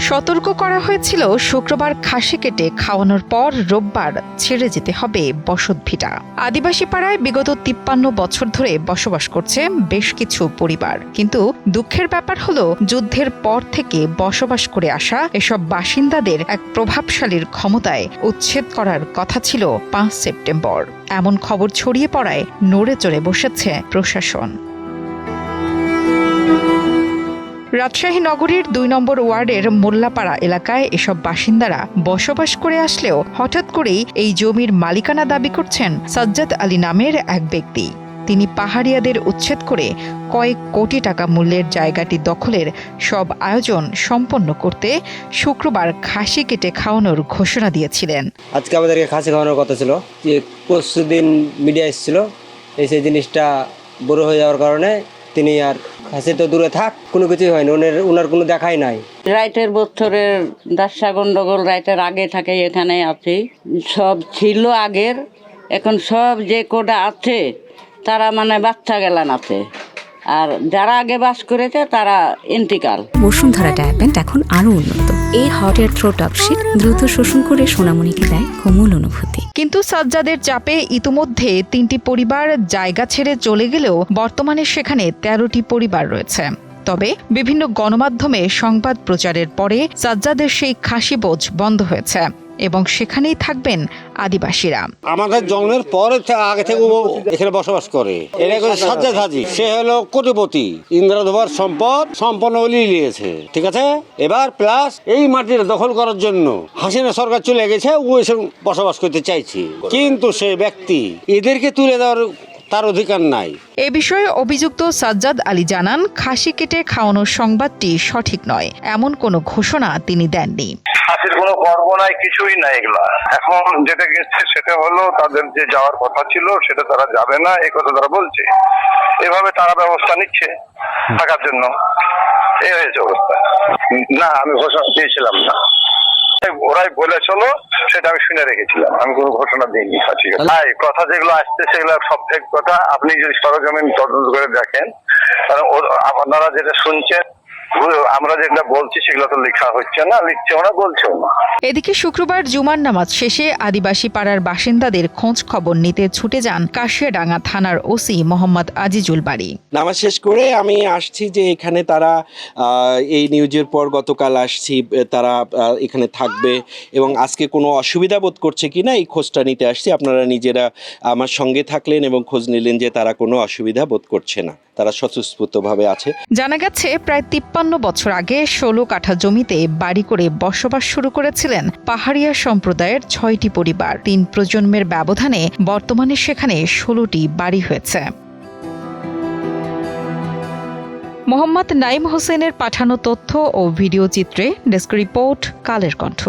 সতর্ক করা হয়েছিল শুক্রবার খাসি কেটে খাওয়ানোর পর রোববার ছেড়ে যেতে হবে বসতভিটা। আদিবাসী পাড়ায় বিগত ৫৩ বছর ধরে বসবাস করছে বেশ কিছু পরিবার, কিন্তু দুঃখের ব্যাপার হলো যুদ্ধের পর থেকে বসবাস করে আসা এসব বাসিন্দাদের এক প্রভাবশালীর ক্ষমতায় উচ্ছেদ করার কথা ছিল ৫ সেপ্টেম্বর। এমন খবর ছড়িয়ে পড়ায় নড়ে চড়ে বসেছে প্রশাসন। রাজশাহী নগরীর ২ নম্বর ওয়ার্ডের মোল্লাপাড়া এলাকায় এসব বাসিন্দারা বসবাস করে আসলেও হঠাৎ করেই এই জমির মালিকানা দাবি করছেন সাজ্জাদ আলী নামের এক ব্যক্তি। তিনি পাহাড়িয়াদের উচ্ছেদ করে কয়েক কোটি টাকা মূল্যের জায়গাটি দখলের সব আয়োজন সম্পন্ন করতে শুক্রবার খাসি কেটে খাওয়ানোর ঘোষণা দিয়েছিলেন। আজকে আমাদেরকে খাসি খাওয়ানোর কথা ছিল, যে পরশুদিন মিডিয়া এসেছিল, এসে জিনিসটা বড় হয়ে যাওয়ার কারণে তিনি আর খাসি তো দূরে থাক, কোনো কিছুই হয়নি, ওনার কোনো দেখাই নাই। রাইটের বছরের দাসা গন্ডগোল রাইটের আগে থাকে এখানে আছে, সব ছিল আগের, এখন সব যে কোটা আছে তারা মানে বাচ্চা গেলান আছে, আর যারা আগে বাস করেছে তারা ইন্তিকাল। বসুন্ধরা ডায়াপেন্ট এখন আরো উন্নত। এই হট এয়ার থ্রো টপশিট দ্রুত শোষণ করে সোনামণিকে দেয় কোমল অনুভূতি। কিন্তু সাজ্জাদের চাপে ইতিমধ্যে ৩টি পরিবার জায়গা ছেড়ে চলে গেলেও বর্তমানে সেখানে ১৩টি পরিবার রয়েছে। তবে বিভিন্ন গণমাধ্যমে সংবাদ প্রচারের পরে সাজ্জাদের সেই খাসি বোঝ বন্ধ হয়েছে এবং সেখানেই থাকবেন আদিবাসীরা। আমাদের জন্মের পরে আগে থেকে এখানে বসবাস করে। এটা সাজ্জাদ হাজী, সে হলো কোটিপতি, ইন্দ্রধবার সম্পদ সম্পন্ন নিয়েছে, ঠিক আছে। এবার প্লাস এই মাটির দখল করার জন্য হাসিনা সরকার চলে গেছে, ও এসে বসবাস করতে চাইছে, কিন্তু সে ব্যক্তি এদেরকে তুলে দেওয়ার তার অধিকার নাই। এ বিষয়ে অভিযুক্ত সাজ্জাদ আলী জানান, খাসি কেটে খাওয়ানোর সংবাদটি সঠিক নয়, এমন কোনো ঘোষণা তিনি দেননি। খাসির কোনো গর্ব নাই, কিছুই নাই এগুলা। এখন যেটা গেছে সেটা হলো তাদের যে যাওয়ার কথা ছিল সেটা তারা যাবে না, এই কথা তারা বলছে, এভাবে তারা ব্যবস্থা নিচ্ছে থাকার জন্য। এই হয়েছে অবস্থা। না, আমি ঘোষণা দিয়েছিলাম না, ওরাই বলেছিল, সেটা আমি শুনে রেখেছিলাম, আমি কোনো ঘোষণা দিইনি। কথা যেগুলো আসছে সেগুলো সব ফেক কথা। আপনি যদি সরজমিন তদন্ত করে দেখেন, আপনারা যেটা শুনছেন, আমরা যেগুলো বলছি সেগুলো তো লেখা হচ্ছে না, লিখছেও না, বলছেও না। এদিকে শুক্রবার জুমার নামাজ শেষে আদিবাসী পাড়ার বাসিন্দাদের খোঁজ খবর নিতে ছুটে যান কাশিয়াডাঙ্গা থানার ওসি মোহাম্মদ আজিজুল বারী। নামাজ শেষ করে আমি আসছি যে এখানে তারা এই নিউজের পর গতকাল আসছি, তারা এখানে থাকবে এবং আজকে কোনো অসুবিধা বোধ করছে কিনা এই খোঁজটা নিতে আসছি। আপনারা নিজেরা আমার সঙ্গে থাকলেন এবং খোঁজ নিলেন যে তারা কোনো অসুবিধা বোধ করছে না, তারা স্বতঃস্ফূর্তভাবে আছে। জানা গেছে প্রায় ৫৩ বছর আগে ১৬ কাঠা জমিতে বাড়ি করে বসবাস শুরু করেছিলেন পাহাড়িয়া সম্প্রদায়ের ৬টি পরিবার। ৩ প্রজন্মের ব্যবধানে বর্তমানে সেখানে ১৬টি বাড়ি হয়েছে। মোহাম্মদ নাইম হোসেনের পাঠানো তথ্য ও ভিডিও চিত্রে ডেস্ক রিপোর্ট, কালের কণ্ঠ।